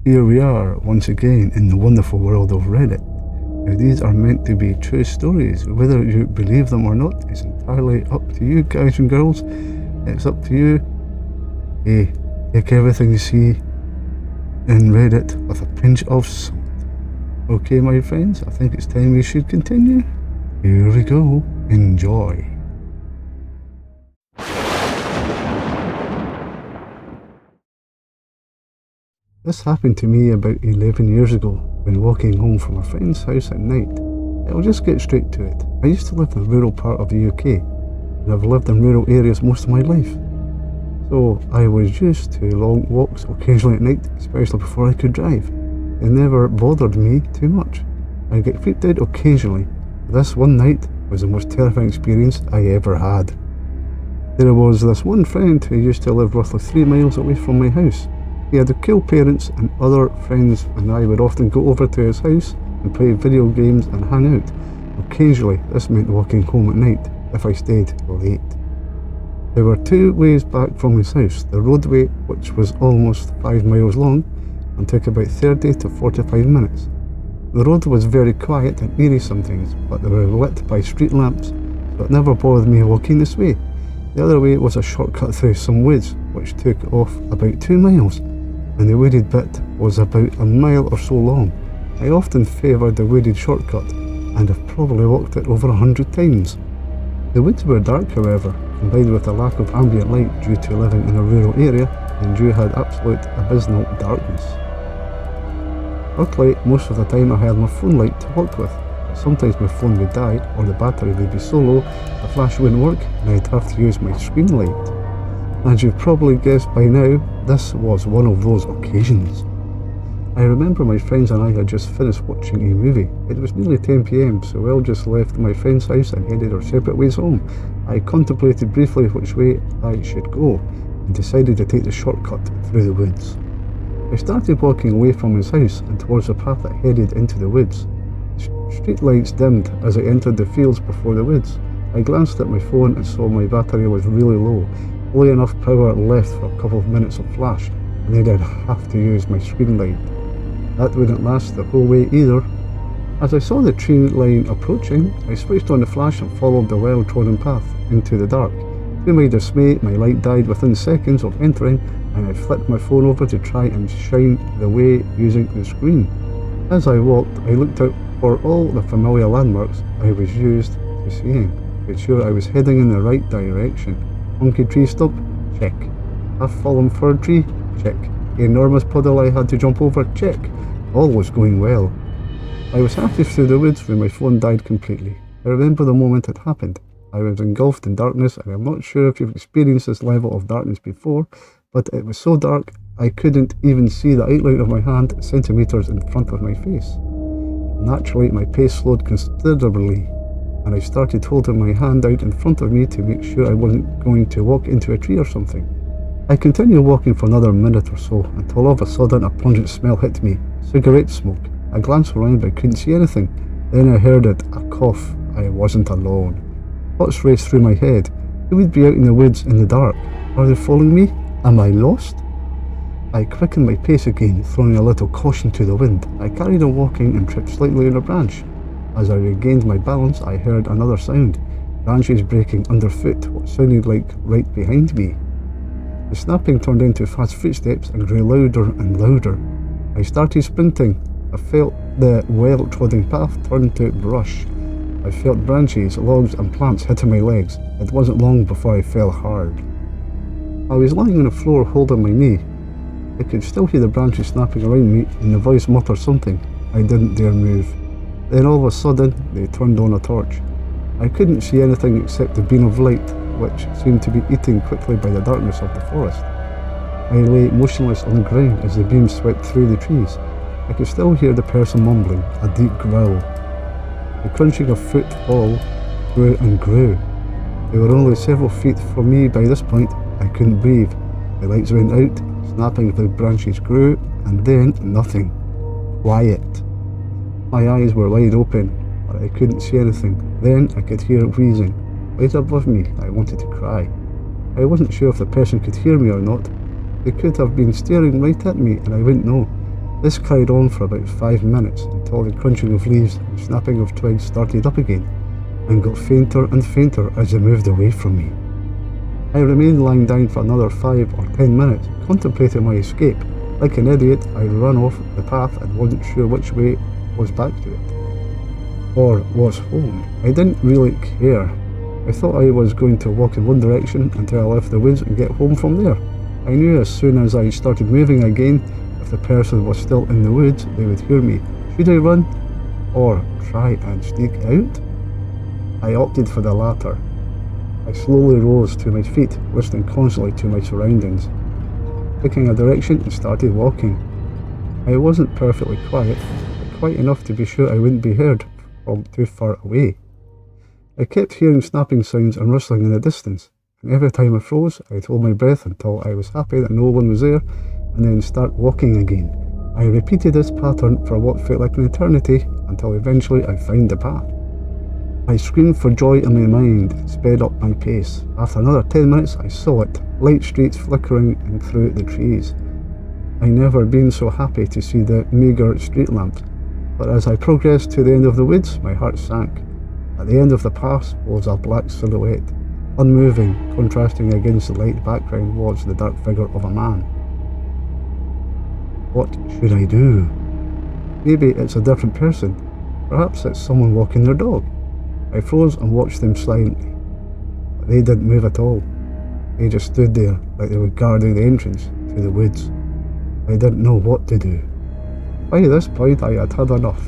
Here we are once again in the wonderful world of Reddit. Now, these are meant to be true stories. Whether you believe them or not is entirely up to you, guys and girls. It's up to you. Hey, take everything you see in Reddit with a pinch of salt. Okay, my friends, I think it's time we should continue. Here we go. Enjoy. This happened to me about 11 years ago when walking home from a friend's house at night. I'll just get straight to it. I used to live in a rural part of the UK, and I've lived in rural areas most of my life. So I was used to long walks occasionally at night, especially before I could drive. It never bothered me too much. I'd get freaked out occasionally. This one night was the most terrifying experience I ever had. There was this one friend who used to live roughly 3 miles away from my house. He had cool parents, and other friends and I would often go over to his house and play video games and hang out. Occasionally, this meant walking home at night if I stayed late. There were 2 ways back from his house. The roadway, which was almost 5 miles long and took about 30 to 45 minutes. The road was very quiet and eerie sometimes, but they were lit by street lamps, so it never bothered me walking this way. The other way was a shortcut through some woods, which took off about 2 miles. And the wooded bit was about a mile or so long. I often favoured the wooded shortcut, and have probably walked it over 100 times. The woods were dark, however, combined with a lack of ambient light due to living in a rural area, and you had absolute abysmal darkness. Luckily, most of the time I had my phone light to work with, but sometimes my phone would die, or the battery would be so low the flash wouldn't work, and I'd have to use my screen light. As you've probably guessed by now, this was one of those occasions. I remember my friends and I had just finished watching a movie. It was nearly 10 PM, so we all just left my friend's house and headed our separate ways home. I contemplated briefly which way I should go, and decided to take the shortcut through the woods. I started walking away from his house and towards the path that headed into the woods. Street lights dimmed as I entered the fields before the woods. I glanced at my phone and saw my battery was really low. Only enough power left for a couple of minutes of flash, and then I'd have to use my screen light. That wouldn't last the whole way either. As I saw the tree line approaching, I switched on the flash and followed the well-trodden path into the dark. To my dismay, my light died within seconds of entering, and I flipped my phone over to try and shine the way using the screen. As I walked, I looked out for all the familiar landmarks I was used to seeing, to make sure I was heading in the right direction. Monkey tree stump? Check. Half-fallen fir tree? Check. The enormous puddle I had to jump over? Check. All was going well. I was halfway through the woods when my phone died completely. I remember the moment it happened. I was engulfed in darkness, and I'm not sure if you've experienced this level of darkness before, but it was so dark I couldn't even see the outline of my hand centimetres in front of my face. Naturally, my pace slowed considerably, and I started holding my hand out in front of me to make sure I wasn't going to walk into a tree or something. I continued walking for another minute or so, until all of a sudden a pungent smell hit me. Cigarette smoke. I glanced around but couldn't see anything. Then I heard it, a cough. I wasn't alone. Thoughts raced through my head. Who would be out in the woods in the dark? Are they following me? Am I lost? I quickened my pace again, throwing a little caution to the wind. I carried on walking and tripped slightly on a branch. As I regained my balance, I heard another sound. Branches breaking underfoot, what sounded like right behind me. The snapping turned into fast footsteps and grew louder and louder. I started sprinting. I felt the well-trodden path turn to brush. I felt branches, logs and plants hitting my legs. It wasn't long before I fell hard. I was lying on the floor holding my knee. I could still hear the branches snapping around me, and the voice muttered something. I didn't dare move. Then all of a sudden, they turned on a torch. I couldn't see anything except the beam of light, which seemed to be eaten quickly by the darkness of the forest. I lay motionless on the ground as the beam swept through the trees. I could still hear the person mumbling, a deep growl. The crunching of footfall grew and grew. They were only several feet from me by this point. I couldn't breathe. The lights went out, snapping of the branches grew, and then nothing. Quiet. My eyes were wide open, but I couldn't see anything. Then I could hear wheezing. Right above me, I wanted to cry. I wasn't sure if the person could hear me or not. They could have been staring right at me and I wouldn't know. This carried on for about 5 minutes until the crunching of leaves and snapping of twigs started up again, and got fainter and fainter as they moved away from me. I remained lying down for another 5 or 10 minutes, contemplating my escape. Like an idiot, I ran off the path and wasn't sure which way was back to it, or was home. I didn't really care. I thought I was going to walk in one direction until I left the woods and get home from there. I knew as soon as I started moving again, if the person was still in the woods, they would hear me. Should I run or try and sneak out? I opted for the latter. I slowly rose to my feet, listening constantly to my surroundings, picking a direction and started walking. I wasn't perfectly quiet, but quite enough to be sure I wouldn't be heard from too far away. I kept hearing snapping sounds and rustling in the distance, and every time I froze, I'd hold my breath until I was happy that no one was there, and then start walking again. I repeated this pattern for what felt like an eternity, until eventually I found the path. I screamed for joy in my mind and sped up my pace. After another 10 minutes I saw it, light streets flickering in through the trees. I never been so happy to see the meagre street lamps, but as I progressed to the end of the woods, my heart sank. At the end of the path was a black silhouette. Unmoving, contrasting against the light background was the dark figure of a man. What should I do? Maybe it's a different person. Perhaps it's someone walking their dog. I froze and watched them silently, but they didn't move at all. They just stood there like they were guarding the entrance to the woods. I didn't know what to do. By this point I had had enough.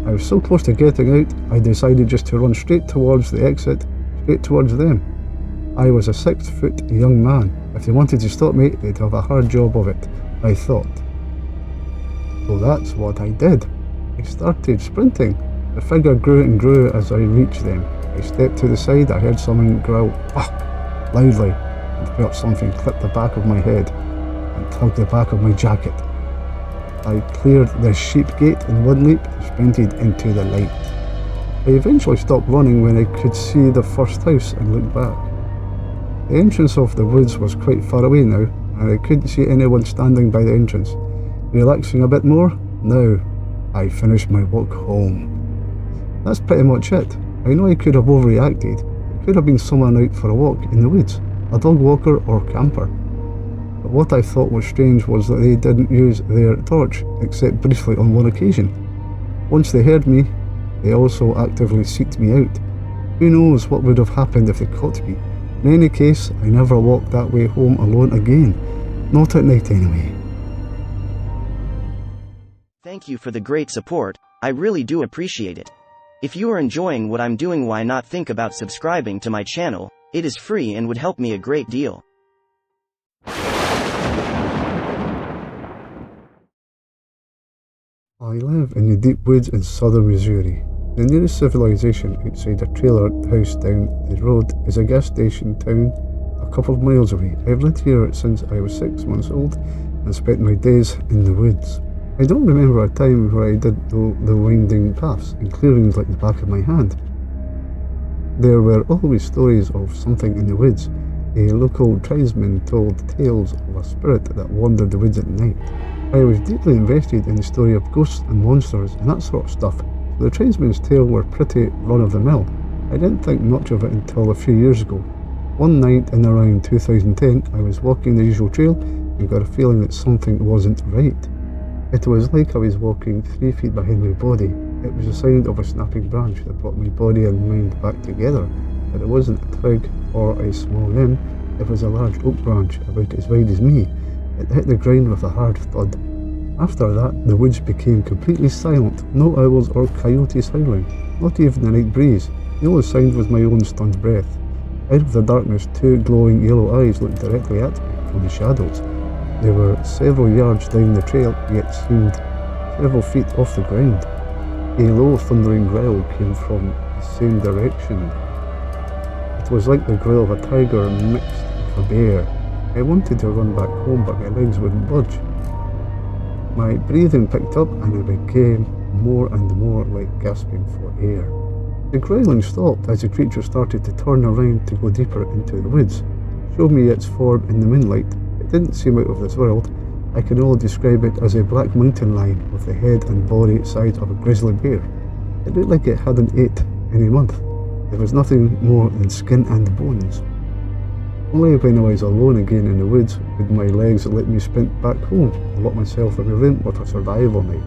I was so close to getting out, I decided just to run straight towards the exit, straight towards them. I was a 6-foot young man. If they wanted to stop me, they'd have a hard job of it, I thought. So that's what I did. I started sprinting. The figure grew and grew as I reached them. I stepped to the side, I heard someone growl, "Ah!" loudly, and felt something clip the back of my head and tug the back of my jacket. I cleared the sheep gate in one leap and sprinted into the light. I eventually stopped running when I could see the first house and looked back. The entrance of the woods was quite far away now, and I couldn't see anyone standing by the entrance. Relaxing a bit more, now I finished my walk home. That's pretty much it. I know I could have overreacted. It could have been someone out for a walk in the woods, a dog walker or camper. But what I thought was strange was that they didn't use their torch, except briefly on one occasion. Once they heard me, they also actively seeked me out. Who knows what would have happened if they caught me. In any case, I never walked that way home alone again. Not at night anyway. Thank you for the great support, I really do appreciate it. If you are enjoying what I'm doing, why not think about subscribing to my channel? It is free and would help me a great deal. I live in the deep woods in southern Missouri. The nearest civilization outside a trailer house down the road is a gas station town a couple of miles away. I've lived here since I was 6 months old and spent my days in the woods. I don't remember a time where I didn't know the winding paths and clearings like the back of my hand. There were always stories of something in the woods. A local tribesman told tales of a spirit that wandered the woods at night. I was deeply invested in the story of ghosts and monsters and that sort of stuff, so the tribesman's tale were pretty run-of-the-mill. I didn't think much of it until a few years ago. One night in around 2010, I was walking the usual trail and got a feeling that something wasn't right. It was like I was walking 3 feet behind my body. It was the sound of a snapping branch that brought my body and mind back together. But it wasn't a twig or a small limb, it was a large oak branch about as wide as me. It hit the ground with a hard thud. After that, the woods became completely silent. No owls or coyotes howling, not even the night breeze. The only sound was my own stunned breath. Out of the darkness, 2 glowing yellow eyes looked directly at me from the shadows. They were several yards down the trail, yet seemed several feet off the ground. A low thundering growl came from the same direction. It was like the growl of a tiger mixed with a bear. I wanted to run back home, but my legs wouldn't budge. My breathing picked up and it became more and more like gasping for air. The growling stopped as the creature started to turn around to go deeper into the woods. Showed me its form in the moonlight. It didn't seem out of this world. I can only describe it as a black mountain lion with the head and body size of a grizzly bear. It looked like it hadn't ate in a month. There was nothing more than skin and bones. Only when I was alone again in the woods would my legs let me sprint back home and lock myself in a room with a survival knife.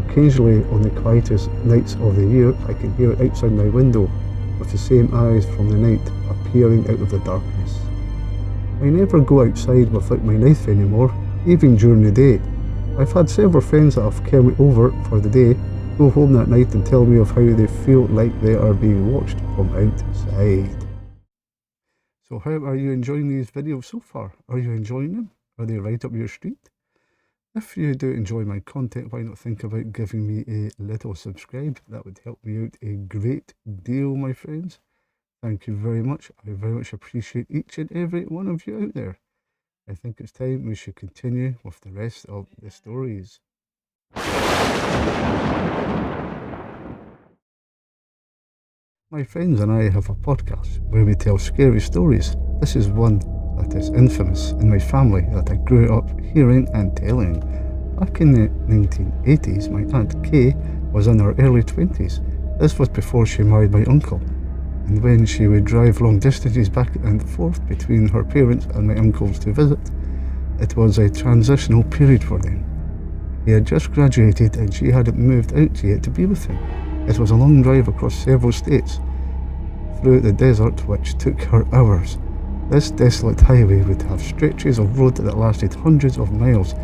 Occasionally, on the quietest nights of the year, I can hear it outside my window with the same eyes from the night appearing out of the darkness. I never go outside without my knife anymore, even during the day. I've had several friends that have come over for the day go home that night and tell me of how they feel like they are being watched from outside. So how are you enjoying these videos so far? Are you enjoying them? Are they right up your street? If you do enjoy my content, why not think about giving me a little subscribe? That would help me out a great deal, my friends. Thank you very much. I very much appreciate each and every one of you out there. I think it's time we should continue with the rest of the stories. My friends and I have a podcast where we tell scary stories. This is one that is infamous in my family that I grew up hearing and telling. Back in the 1980s, my Aunt Kay was in her early 20s. This was before she married my uncle. And when she would drive long distances back and forth between her parents and my uncles to visit, it was a transitional period for them. He had just graduated and she hadn't moved out yet to be with him. It was a long drive across several states, through the desert, which took her hours. This desolate highway would have stretches of road that lasted hundreds of miles,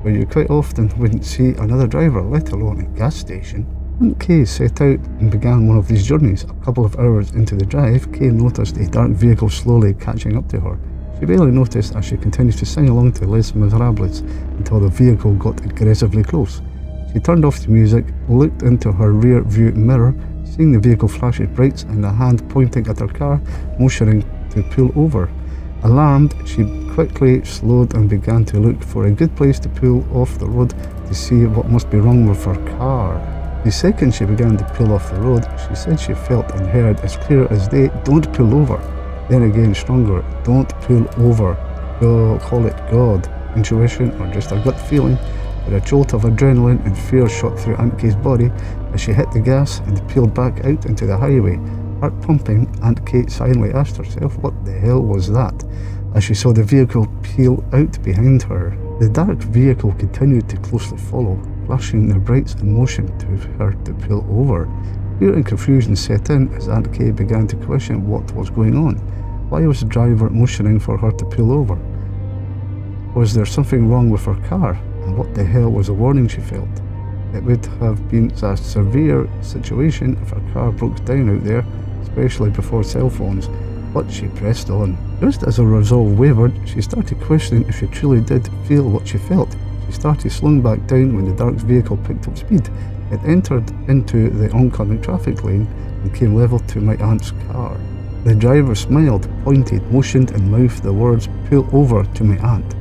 where you quite often wouldn't see another driver, let alone a gas station. Aunt Kay set out and began one of these journeys. A couple of hours into the drive, Kay noticed a dark vehicle slowly catching up to her. She barely noticed as she continued to sing along to Les Miserables until the vehicle got aggressively close. She turned off the music, looked into her rear view mirror, seeing the vehicle flash its brights and a hand pointing at her car, motioning to pull over. Alarmed, she quickly slowed and began to look for a good place to pull off the road to see what must be wrong with her car. The second she began to pull off the road, she said she felt and heard as clear as day, "Don't pull over." Then again stronger, "Don't pull over." Call it God, intuition, or just a gut feeling. But a jolt of adrenaline and fear shot through Aunt Kay's body as she hit the gas and peeled back out into the highway. Heart pumping, Aunt Kate silently asked herself what the hell was that, as she saw the vehicle peel out behind her. The dark vehicle continued to closely follow, flashing their brights and motion to her to pull over. Fear and confusion set in as Aunt Kay began to question what was going on. Why was the driver motioning for her to pull over? Was there something wrong with her car? And what the hell was the warning she felt? It would have been a severe situation if her car broke down out there, especially before cell phones, but she pressed on. Just as her resolve wavered, she started questioning if she truly did feel what she felt. She started slowing back down when the dark vehicle picked up speed. It entered into the oncoming traffic lane and came level to my aunt's car. The driver smiled, pointed, motioned and mouthed the words, "Pull over," to my aunt.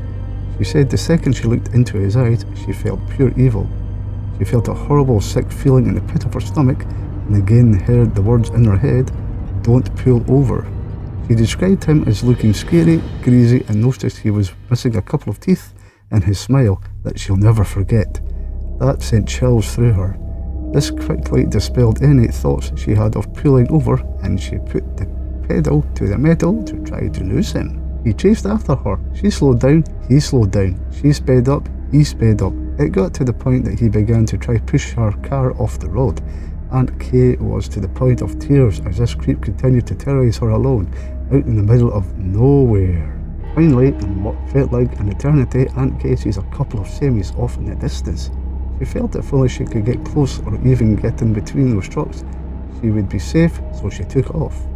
She said the second she looked into his eyes, she felt pure evil. She felt a horrible, sick feeling in the pit of her stomach, and again heard the words in her head, "Don't pull over." She described him as looking scary, greasy, and noticed he was missing a couple of teeth in his smile that she'll never forget. That sent chills through her. This quickly dispelled any thoughts she had of pulling over, and she put the pedal to the metal to try to lose him. He chased after her. She slowed down, he slowed down. She sped up, he sped up. It got to the point that he began to try to push her car off the road. Aunt Kay was to the point of tears as this creep continued to terrorise her alone, out in the middle of nowhere. Finally, in what felt like an eternity, Aunt Kay sees a couple of semis off in the distance. She felt if only she could get close or even get in between those trucks, she would be safe, so she took off.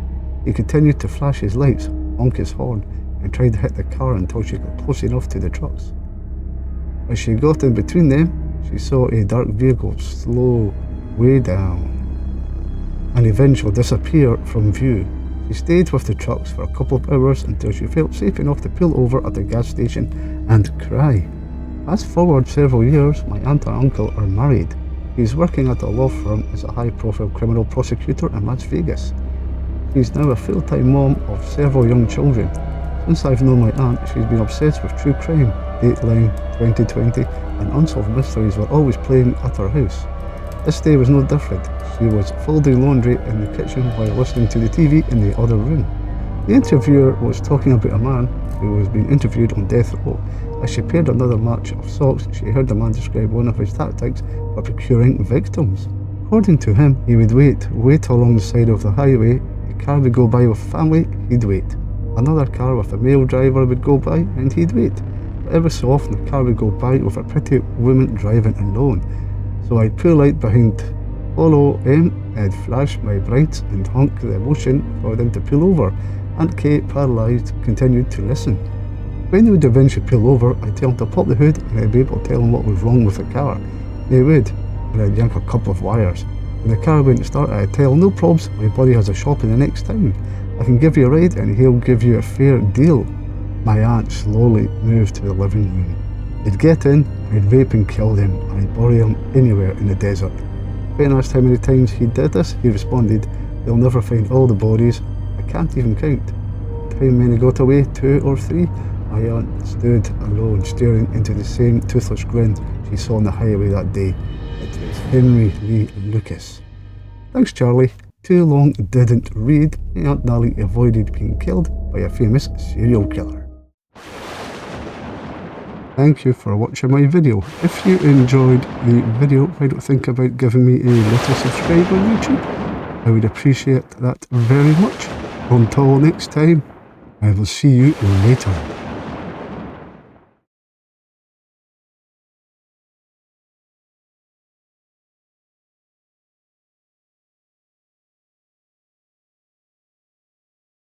He continued to flash his lights, honk his horn, and tried to hit the car until she got close enough to the trucks. As she got in between them, she saw a dark vehicle slow way down and eventually disappear from view. She stayed with the trucks for a couple of hours until she felt safe enough to pull over at the gas station and cry. Fast forward several years, my aunt and uncle are married. He's working at a law firm as a high-profile criminal prosecutor in Las Vegas. She's now a full-time mom of several young children. Since I've known my aunt, she's been obsessed with true crime. Dateline 2020, and Unsolved Mysteries were always playing at her house. This day was no different. She was folding laundry in the kitchen while listening to the TV in the other room. The interviewer was talking about a man who was being interviewed on death row. As she paired another match of socks, she heard the man describe one of his tactics for procuring victims. According to him, he would wait along the side of the highway. A car would go by with family, he'd wait. Another car with a male driver would go by, and he'd wait. But every so often, a car would go by with a pretty woman driving alone. So I'd pull out behind, follow him, I'd flash my brights and honk the motion for them to pull over. Aunt Kate, paralysed, continued to listen. When they would eventually pull over, I'd tell them to pop the hood and I'd be able to tell them what was wrong with the car. They would, and I'd yank a couple of wires. When the car wouldn't start, I'd tell them, no probs, my buddy has a shop in the next town. I can give you a ride and he'll give you a fair deal. My aunt slowly moved to the living room. He'd get in, I'd rape and kill them, and I'd bury him anywhere in the desert. When asked how many times he did this, he responded, they'll never find all the bodies. I can't even count. How many got away? 2 or 3? My aunt stood alone, staring into the same toothless grin she saw on the highway that day. It was Henry Lee Lucas. Thanks, Charlie. Too long didn't read. My Aunt Nally avoided being killed by a famous serial killer. Thank you for watching my video. If you enjoyed the video, why don't you think about giving me a little subscribe on YouTube? I would appreciate that very much. Until next time, I will see you later.